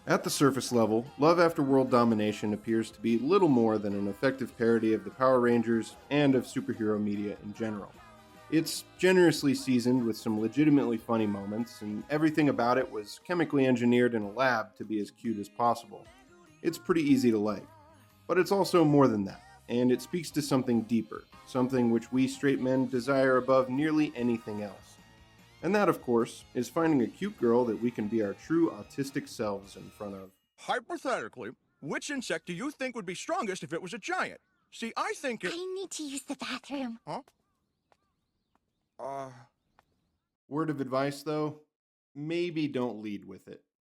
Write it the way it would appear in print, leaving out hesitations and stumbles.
At the surface level, Love After World Domination appears to be little more than an effective parody of the Power Rangers and of superhero media in general. It's generously seasoned with some legitimately funny moments, and everything about it was chemically engineered in a lab to be as cute as possible. It's pretty easy to like. But it's also more than that, and it speaks to something deeper, something which we straight men desire above nearly anything else. And that, of course, is finding a cute girl that we can be our true autistic selves in front of. Hypothetically, which insect do you think would be strongest if it was a giant? See, I think it... I need to use the bathroom. Huh? Word of advice, though, maybe don't lead with it.